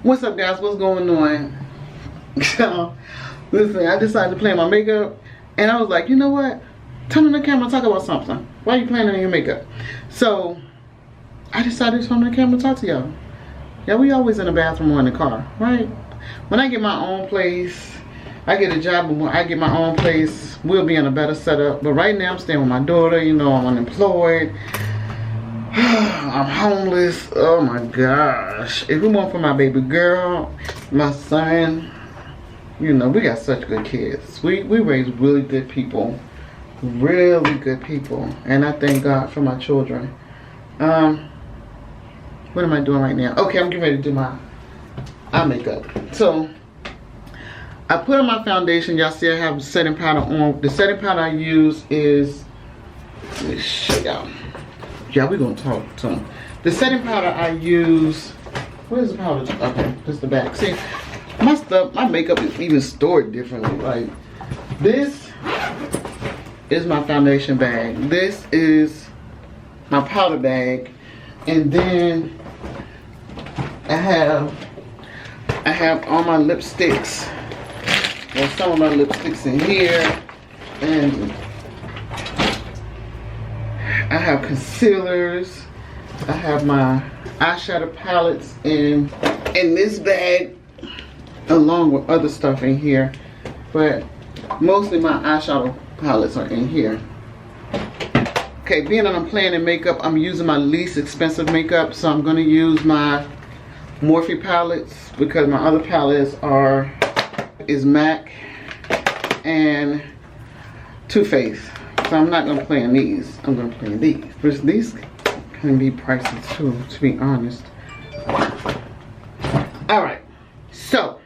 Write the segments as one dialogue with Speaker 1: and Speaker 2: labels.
Speaker 1: What's up, guys? What's going on? So, listen, I decided to play my makeup, and I was like, you know what? Turn on the camera and talk about something. Why are you playing on your makeup? So, I decided to turn on the camera and talk to y'all. Yeah, we always in the bathroom or in the car, right? When I get my own place, I get a job, and when I get my own place, we'll be in a better setup. But right now, I'm staying with my daughter. You know, I'm unemployed. I'm homeless. Oh my gosh. If it weren't for my baby girl, my son, you know, we got such good kids. We raise really good people. Really good people. And I thank God for my children. What am I doing right now? Okay, I'm getting ready to do my eye makeup. So, I put on my foundation. Y'all see I have setting powder on. The setting powder I use is, let me show y'all. Yeah, we're gonna talk to them. The setting powder I use, where's the powder? Okay, this is the back. See, my stuff, my makeup is even stored differently. Like, this is my foundation bag. This is my powder bag. And then I have all my lipsticks. There's some of my lipsticks in here. And I have concealers. I have my eyeshadow palettes in this bag, along with other stuff in here. But mostly my eyeshadow palettes are in here. Okay, being that I'm playing in makeup, I'm using my least expensive makeup. So I'm gonna use my Morphe palettes because my other palettes is MAC and Too Faced. So I'm not gonna play in these. I'm gonna play in these. But these can be pricey too, to be honest. Alright, so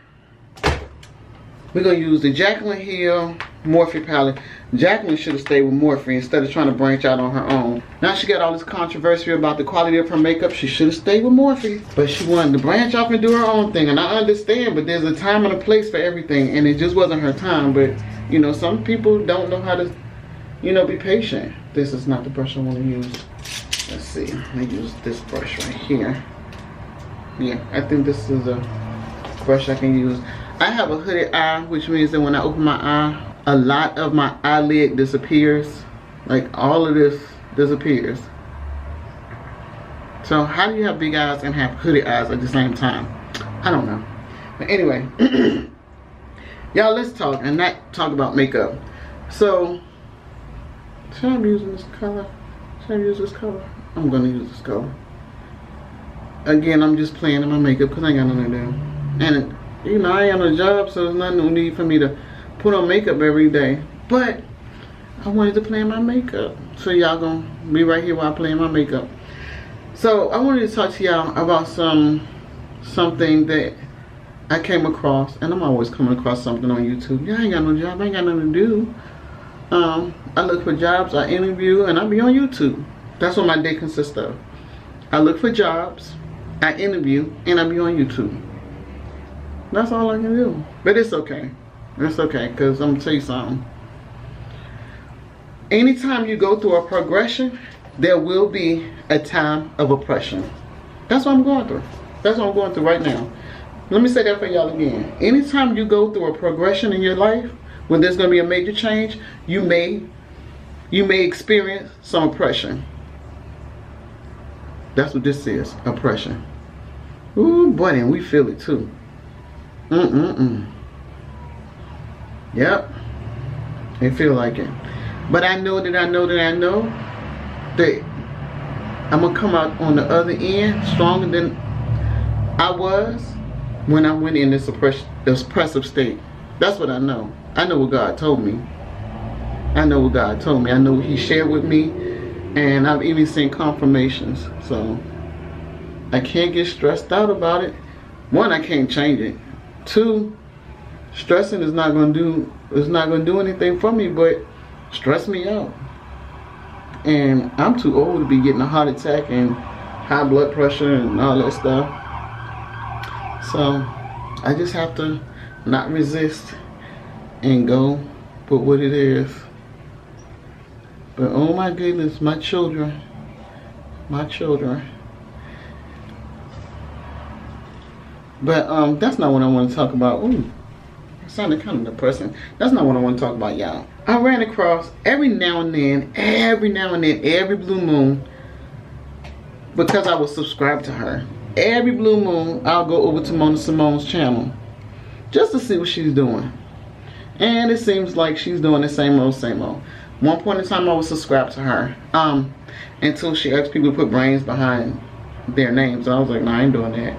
Speaker 1: we're gonna use the Jaclyn Hill Morphe palette. Jaclyn should have stayed with Morphe instead of trying to branch out on her own. Now she got all this controversy about the quality of her makeup. She should have stayed with Morphe, but she wanted to branch off and do her own thing. And I understand, but there's a time and a place for everything, and it just wasn't her time. But you know, some people don't know how to, you know, be patient. This is not the brush I want to use. Let's see. Let me use this brush right here. Yeah, I think this is a brush I can use. I have a hooded eye, which means that when I open my eye, a lot of my eyelid disappears. Like, all of this disappears. So how do you have big eyes and have hooded eyes at the same time? I don't know. But anyway, y'all, let's talk and not talk about makeup. So, should I be using this color? Should I use this color? I'm gonna use this color. Again, I'm just playing in my makeup because I ain't got nothing to do. And, you know, I ain't on a job, so there's no need for me to put on makeup every day. But I wanted to play in my makeup. So y'all gonna be right here while I play in my makeup. So I wanted to talk to y'all about something that I came across. And I'm always coming across something on YouTube. Yeah, I ain't got no job. I ain't got nothing to do. I look for jobs, I interview, and I be on YouTube. That's what my day consists of. I look for jobs, I interview, and I be on YouTube. That's all I can do. But it's okay. It's okay, because I'm going to tell you something. Anytime you go through a progression, there will be a time of oppression. That's what I'm going through. That's what I'm going through right now. Let me say that for y'all again. Anytime you go through a progression in your life, when there's going to be a major change, you may experience some oppression. That's what this is, oppression. Ooh, boy, and we feel it too. Yep, it feel like it. But I know that I'm gonna come out on the other end stronger than I was when I went in this oppressive state. That's what I know. I know what God told me. I know what God told me. I know what He shared with me, and I've even seen confirmations. So I can't get stressed out about it. One, I can't change it. Two, stressing is not gonna do anything for me but stress me out. And I'm too old to be getting a heart attack and high blood pressure and all that stuff. So I just have to not resist and go with what it is. But oh my goodness, my children. But that's not what I want to talk about. Ooh, it sounded kind of depressing. That's not what I want to talk about, y'all. I ran across every now and then, every blue moon, because I was subscribed to her. Every blue moon, I'll go over to Mona Simone's channel just to see what she's doing. And it seems like she's doing the same old, same old. One point in time, I was subscribed to her until she asked people to put brains behind their names. And I was like, nah, I ain't doing that.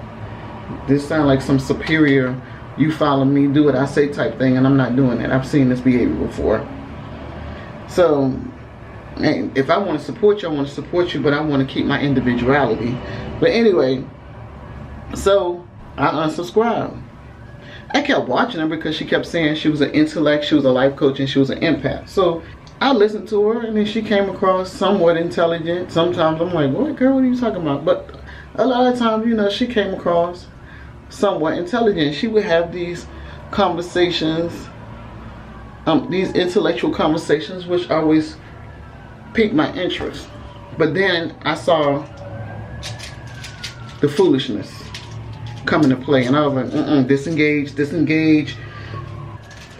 Speaker 1: This sounds like some superior, you follow me, do what I say type thing, and I'm not doing that. I've seen this behavior before. So, and if I want to support you, I want to support you, but I want to keep my individuality. But anyway, so I unsubscribed. I kept watching her because she kept saying she was an intellect, she was a life coach, and she was an empath. So I listened to her, and then she came across somewhat intelligent. Sometimes I'm like, what, girl, what are you talking about? But a lot of times, you know, she came across somewhat intelligent. She would have these conversations, these intellectual conversations, which always piqued my interest. But then I saw the foolishness come into play, and I was like, disengage.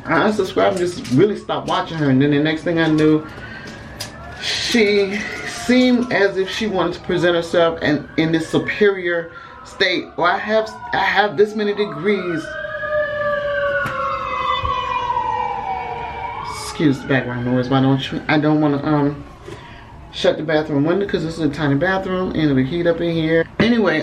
Speaker 1: I unsubscribed and just really stopped watching her. And then the next thing I knew, she seemed as if she wanted to present herself in this superior state. Or I have this many degrees. Excuse the background noise, but I don't want to shut the bathroom window because this is a tiny bathroom and it'll heat up in here. Anyway,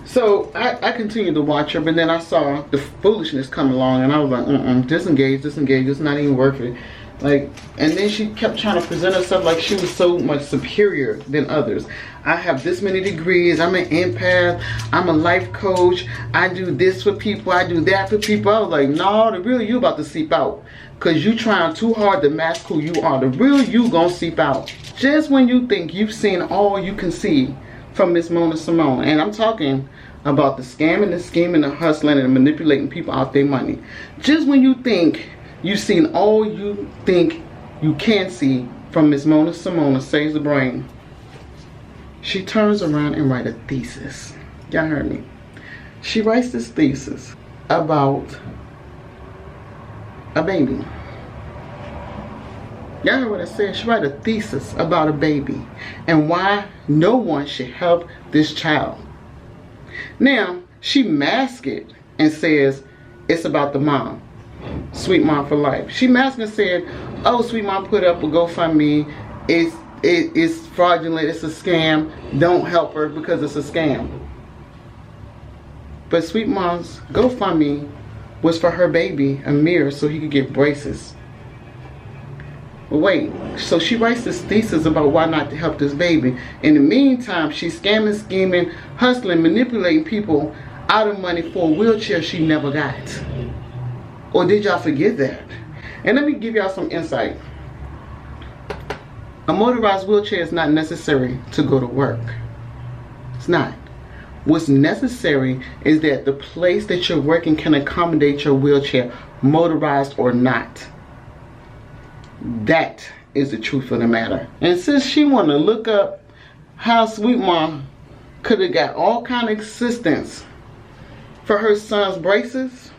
Speaker 1: so I continued to watch her, but then I saw the foolishness come along, and I was like, disengage, it's not even worth it. Like, and then she kept trying to present herself like she was so much superior than others. I have this many degrees, I'm an empath, I'm a life coach, I do this for people, I do that for people. I was like, no, the real you about to seep out. Cause you trying too hard to mask who you are. The real you gonna seep out. Just when you think you've seen all you can see from Miss Mona Simone. And I'm talking about the scamming, the scheming, the hustling, and manipulating people out their money. Just when you think you've seen all you think you can see from Miss Mona Simone, Saves the Brain, she turns around and writes a thesis. Y'all heard me. She writes this thesis about a baby. Y'all heard what I said? She wrote a thesis about a baby and why no one should help this child. Now, she masks it and says it's about the mom, Sweetma4life. She masked and said, oh, Sweet Mom put up a GoFundMe. It's fraudulent, it's a scam. Don't help her because it's a scam. But Sweet Mom's GoFundMe was for her baby, Amir, so he could get braces. But wait, so she writes this thesis about why not to help this baby. In the meantime, she's scamming, scheming, hustling, manipulating people out of money for a wheelchair she never got. Or did y'all forget that? And let me give y'all some insight. A motorized wheelchair is not necessary to go to work. It's not. What's necessary is that the place that you're working can accommodate your wheelchair, motorized or not. That is the truth of the matter. And since she wanted to look up how Sweet Mom could have got all kind of assistance for her son's braces,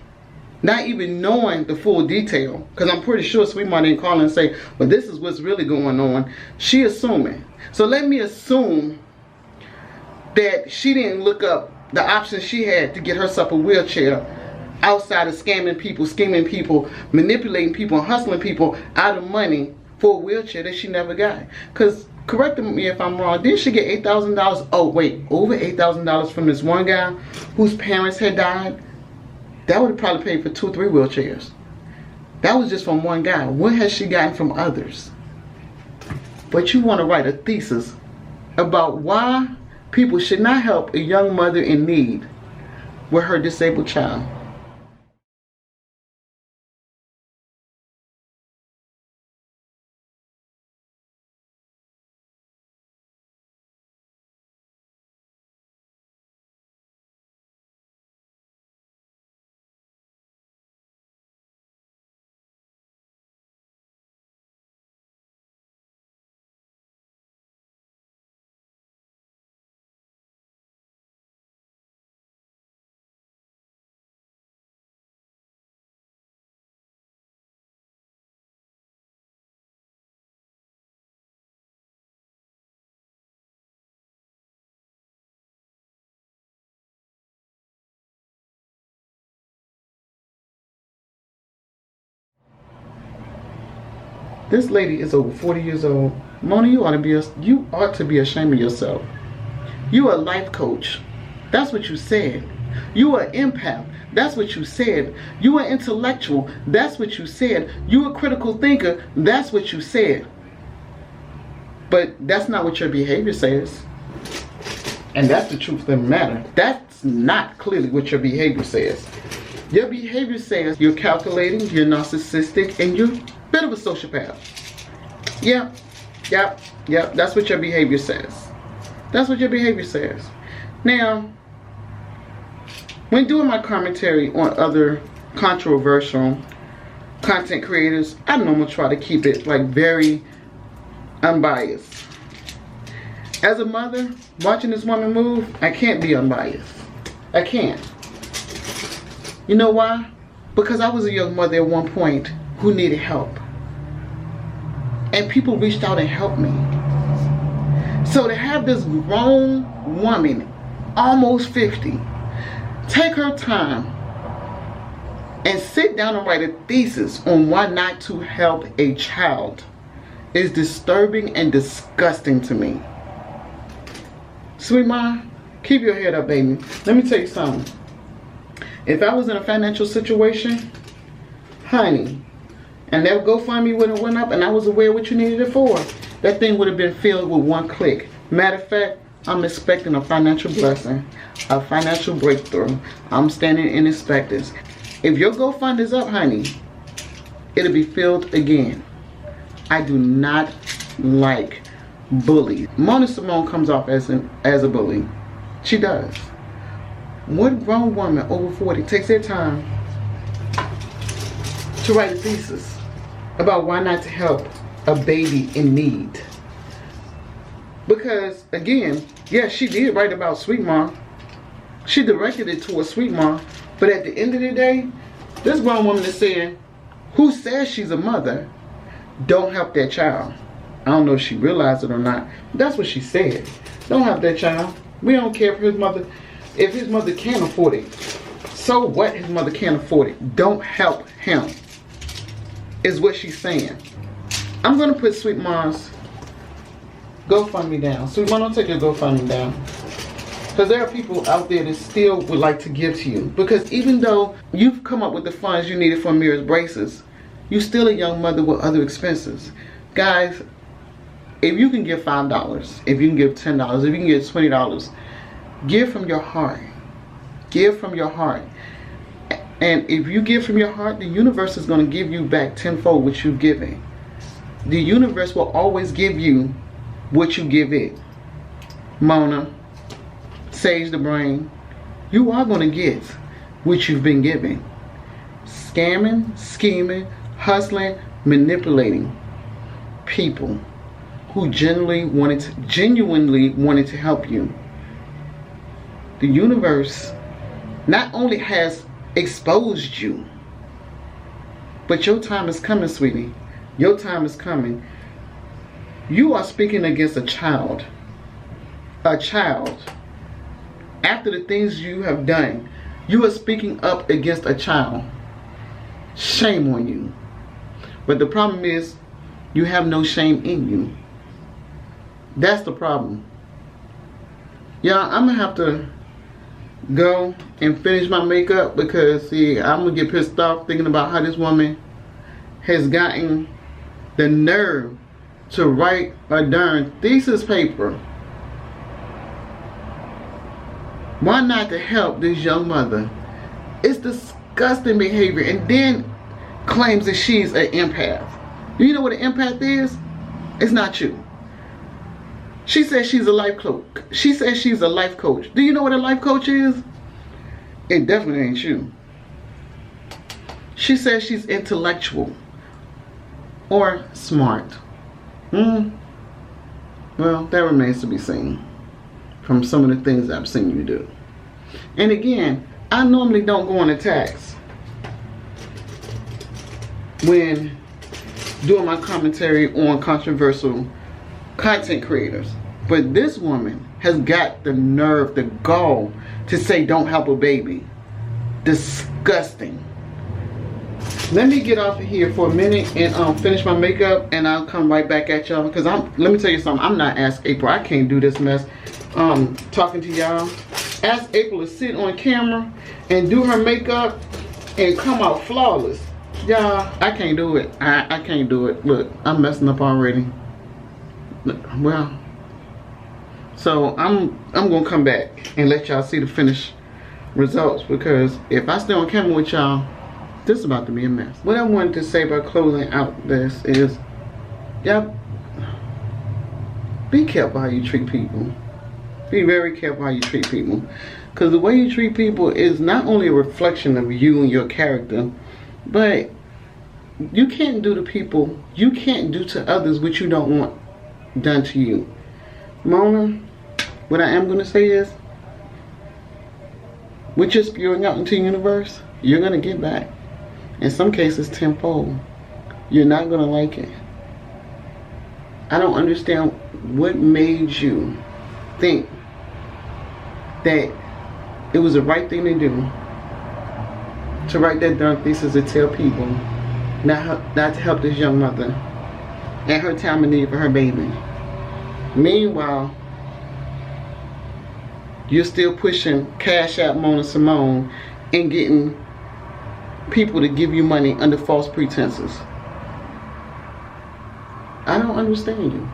Speaker 1: not even knowing the full detail, because I'm pretty sure Sweet Mom didn't call and say, well, this is what's really going on. She assuming. So let me assume that she didn't look up the options she had to get herself a wheelchair outside of scamming people, scheming people, manipulating people, and hustling people out of money for a wheelchair that she never got. Because, correct me if I'm wrong, didn't she get $8,000? Oh wait, over $8,000 from this one guy whose parents had died? That would have probably paid for 2 or 3 wheelchairs. That was just from one guy. What has she gotten from others? But you want to write a thesis about why people should not help a young mother in need with her disabled child. This lady is over 40 years old. Mona, you ought to be ashamed of yourself. You are a life coach. That's what you said. You are an empath. That's what you said. You are intellectual. That's what you said. You a critical thinker. That's what you said. But that's not what your behavior says. And that's the truth of the matter. That's not clearly what your behavior says. Your behavior says you're calculating, you're narcissistic, and you're a bit of a sociopath. Yeah. That's what your behavior says. That's what your behavior says. Now, when doing my commentary on other controversial content creators, I normally try to keep it like very unbiased. As a mother, watching this woman move, I can't be unbiased. I can't. You know why? Because I was a young mother at one point who needed help. And people reached out and helped me. So to have this grown woman, almost 50, take her time and sit down and write a thesis on why not to help a child is disturbing and disgusting to me. Sweetma, keep your head up, baby. Let me tell you something. If I was in a financial situation, honey, and that GoFundMe would have went up and I was aware what you needed it for, that thing would have been filled with one click. Matter of fact, I'm expecting a financial blessing, a financial breakthrough. I'm standing in expectance. If your GoFund is up, honey, it'll be filled again. I do not like bullies. Mona Simone comes off as a bully. She does. What grown woman over 40 takes their time to write a thesis about why not to help a baby in need? Because, again, yes, she did write about Sweetma. She directed it towards Sweetma. But at the end of the day, this grown woman is saying, who says she's a mother, don't help that child. I don't know if she realized it or not. That's what she said. Don't help that child. We don't care if his mother can't afford it. So what? His mother can't afford it. Don't help him, is what she's saying. I'm going to put Sweetma's GoFundMe down. Sweetma, don't take your GoFundMe down. Because there are people out there that still would like to give to you. Because even though you've come up with the funds you needed for Mira's braces, you're still a young mother with other expenses. Guys, if you can give $5, if you can give $10, if you can give $20, give from your heart. Give from your heart. And if you give from your heart, the universe is going to give you back tenfold what you've given. The universe will always give you what you give it. Mona, Sage the Brain, you are going to get what you've been given. Scamming, scheming, hustling, manipulating people who genuinely wanted to help you. The universe not only has exposed you, but your time is coming, sweetie. Your time is coming. You are speaking against a child. A child. After the things you have done, you are speaking up against a child. Shame on you. But the problem is, you have no shame in you. That's the problem. Yeah, I'm going to have to go and finish my makeup because, see, I'm going to get pissed off thinking about how this woman has gotten the nerve to write a darn thesis paper. Why not to help this young mother? It's disgusting behavior, and then claims that she's an empath. Do you know what an empath is? It's not you. She says she's a life coach. She says she's a life coach. Do you know what a life coach is? It definitely ain't you. She says she's intellectual or smart. Well, that remains to be seen from some of the things I've seen you do. And again, I normally don't go on attacks when doing my commentary on controversial content creators. But this woman has got the nerve, the gall to say don't help a baby. Disgusting. let me get off of here for a minute and finish my makeup, and I'll come right back at y'all. Because let me tell you something, I'm not Ask April. I can't do this mess talking to y'all. Ask April to sit on camera and do her makeup and come out flawless. Y'all, I can't do it. I can't do it. Look, I'm messing up already. Well, so I'm gonna come back and let y'all see the finished results, because if I stay on camera with y'all, this is about to be a mess. What I wanted to say by closing out this is, y'all, be careful how you treat people. Be very careful how you treat people, because the way you treat people is not only a reflection of you and your character, but you can't do to people, you can't do to others what you don't want done to you. Mona, what I am going to say is, what you're spewing out into the universe, you're going to get back. In some cases, tenfold. You're not going to like it. I don't understand what made you think that it was the right thing to do to write that dark thesis to tell people not to help this young mother at her time of need for her baby. Meanwhile, you're still pushing Cash App Mona Simone and getting people to give you money under false pretenses. I don't understand you.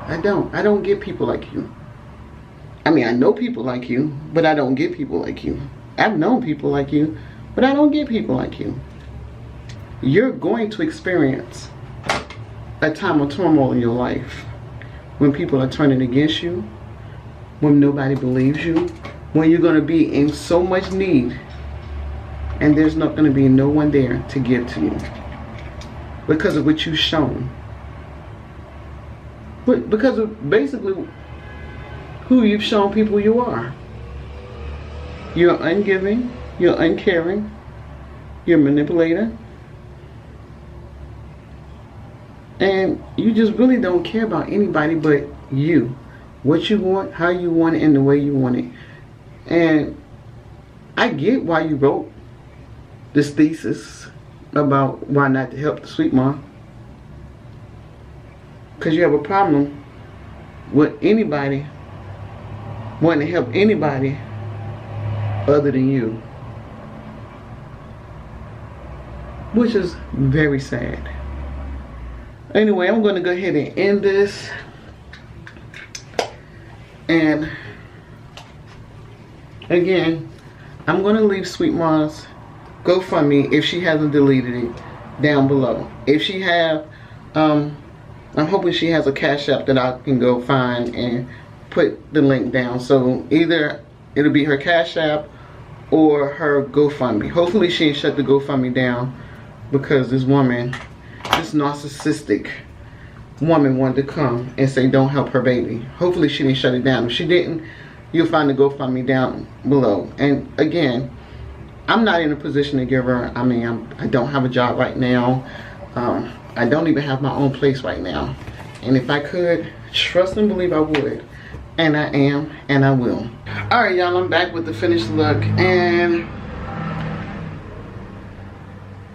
Speaker 1: I don't get people like you. I mean, I know people like you, but I don't get people like you. I've known people like you, but I don't get people like you. You're going to experience a time of turmoil in your life when people are turning against you, when nobody believes you, when you're going to be in so much need and there's not going to be no one there to give to you because of what you've shown. But because of basically who you've shown people you are. You're ungiving, you're uncaring, you're a manipulator, and you just really don't care about anybody but you. What you want, how you want it, and the way you want it. And I get why you wrote this thesis about why not to help the sweet mom. Because you have a problem with anybody wanting to help anybody other than you. Which is very sad. Anyway, I'm going to go ahead and end this. And again, I'm going to leave Sweet Ma's GoFundMe, if she hasn't deleted it, down below. If she have, I'm hoping she has a Cash App that I can go find and put the link down. So either it'll be her Cash App or her GoFundMe. Hopefully she ain't shut the GoFundMe down, because this woman, this narcissistic woman, wanted to come and say don't help her baby. Hopefully she didn't shut it down. If she didn't, you'll find the GoFundMe down below. And again, I'm not in a position to give her, I mean, I don't have a job right now. I don't even have my own place right now. And if I could, trust and believe I would. And I am, and I will. Alright y'all, I'm back with the finished look. And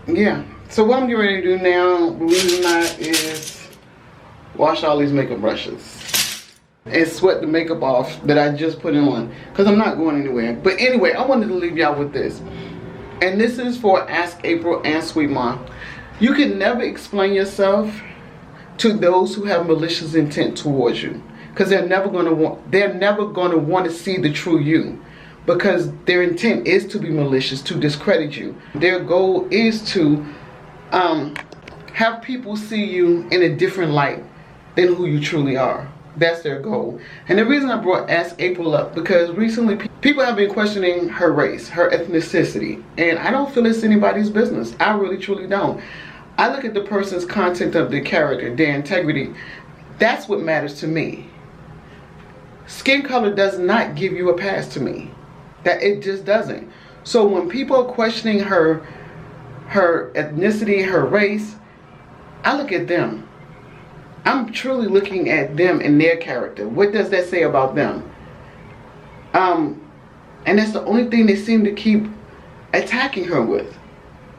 Speaker 1: yeah, so what I'm getting ready to do now, believe it or not, is wash all these makeup brushes and sweat the makeup off that I just put on, because I'm not going anywhere. But anyway, I wanted to leave y'all with this. And this is for Ask April and Sweet Ma. You can never explain yourself to those who have malicious intent towards you, because they're never going to want to see the true you, because their intent is to be malicious, to discredit you. Their goal is to have people see you in a different light than who you truly are. That's their goal. And the reason I brought Ask April up, because recently people have been questioning her race, her ethnicity, and I don't feel it's anybody's business. I really truly don't. I look at the person's content of their character, their integrity. That's what matters to me. Skin color does not give you a pass to me. That it just doesn't. So when people are questioning her ethnicity, her race, I look at them. I'm truly looking at them and their character. What does that say about them? And that's the only thing they seem to keep attacking her with.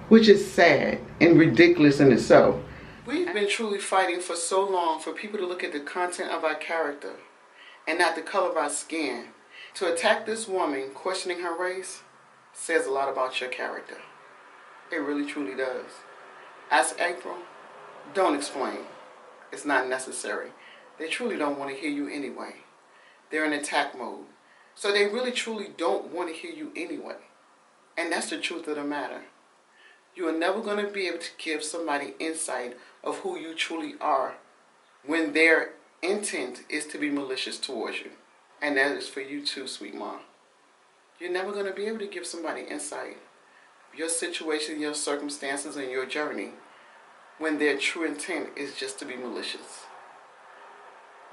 Speaker 1: which is sad and ridiculous in itself. We've been truly fighting for so long for people to look at the content of our character and not the color of our skin. To attack this woman questioning her race says a lot about your character. It really truly does. As April, don't explain. It's not necessary. They truly don't want to hear you anyway. They're in attack mode. So they really truly don't want to hear you anyway. And that's the truth of the matter. You are never going to be able to give somebody insight of who you truly are when their intent is to be malicious towards you. And that is for you too, sweet mom. You're never going to be able to give somebody insight of your situation, your circumstances, and your journey when their true intent is just to be malicious.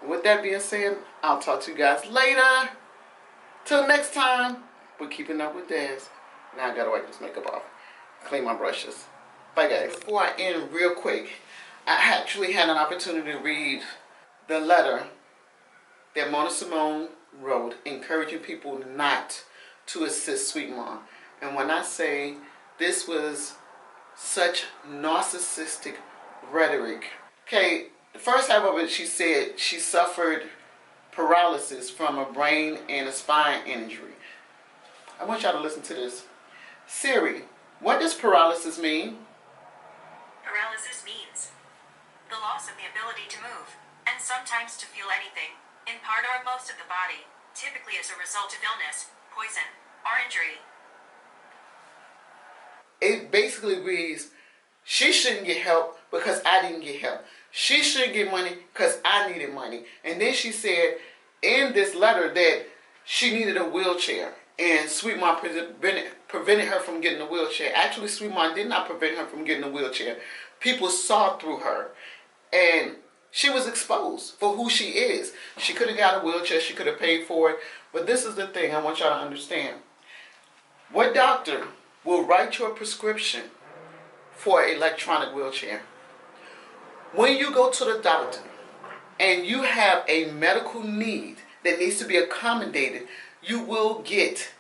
Speaker 1: With that being said, I'll talk to you guys later. Till next time, we're keeping up with Daz. Now I gotta wipe this makeup off. Clean my brushes. Bye guys. Before I end real quick, I actually had an opportunity to read the letter that Mona Simone wrote encouraging people not to assist Sweet Mom. And when I say this was such narcissistic rhetoric. Okay, the first half of it, she said she suffered paralysis from a brain and a spine injury. I want y'all to listen to this. Siri, what does paralysis mean?
Speaker 2: Paralysis means the loss of the ability to move, and sometimes to feel anything, in part or most of the body, typically as a result of illness, poison, or injury.
Speaker 1: It basically reads, she shouldn't get help because I didn't get help. She shouldn't get money because I needed money. And then she said in this letter that she needed a wheelchair. And Sweet Mom prevented her from getting a wheelchair. Actually, Sweet Mom did not prevent her from getting a wheelchair. People saw through her. And she was exposed for who she is. She could have got a wheelchair. She could have paid for it. But this is the thing I want y'all to understand. What doctor will write you a prescription for an electronic wheelchair? When you go to the doctor and you have a medical need that needs to be accommodated, you will get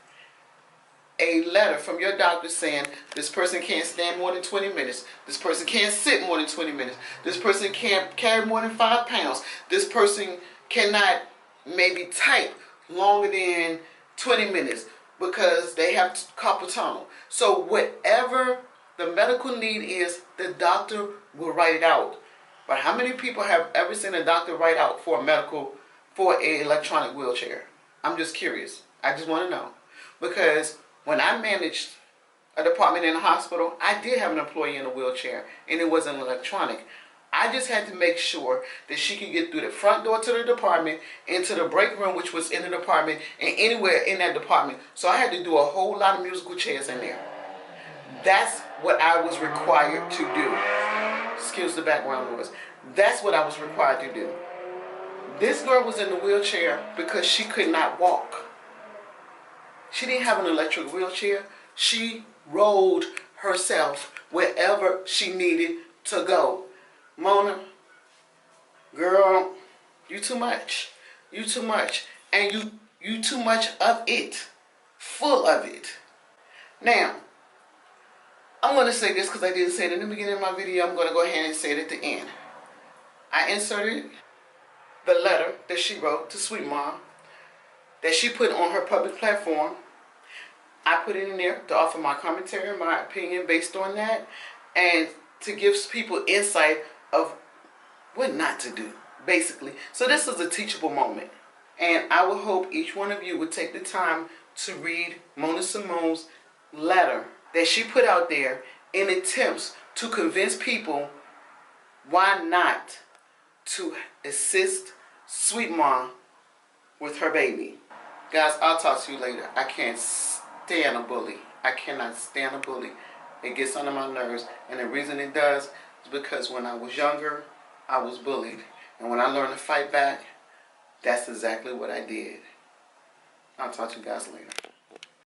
Speaker 1: a letter from your doctor saying this person can't stand more than 20 minutes. This person can't sit more than 20 minutes. This person can't carry more than 5 pounds. This person cannot maybe type longer than 20 minutes because they have carpal tunnel. So whatever the medical need is, the doctor will write it out. But how many people have ever seen a doctor write out for an electronic wheelchair? I'm just curious. I just want to know. Because when I managed a department in a hospital, I did have an employee in a wheelchair, and it wasn't electronic. I just had to make sure that she could get through the front door to the department, into the break room, which was in the department, and anywhere in that department. So I had to do a whole lot of musical chairs in there. That's what I was required to do. Excuse the background noise. That's what I was required to do. This girl was in the wheelchair because she could not walk. She didn't have an electric wheelchair. She rolled herself wherever she needed to go. Mona, girl, you too much. You too much. And you too much of it. Full of it. Now, I'm going to say this because I didn't say it in the beginning of my video. I'm going to go ahead and say it at the end. I inserted the letter that she wrote to Sweet Mom that she put on her public platform. I put it in there to offer my commentary and my opinion based on that, and to give people insight of what not to do, basically. So this is a teachable moment. And I would hope each one of you would take the time to read Mona Simone's letter that she put out there in attempts to convince people why not to assist Sweet Mom with her baby. Guys, I'll talk to you later. I can't stand a bully. I cannot stand a bully. It gets under my nerves. And the reason it does is because when I was younger, I was bullied. And when I learned to fight back, that's exactly what I did. I'll talk to you guys later.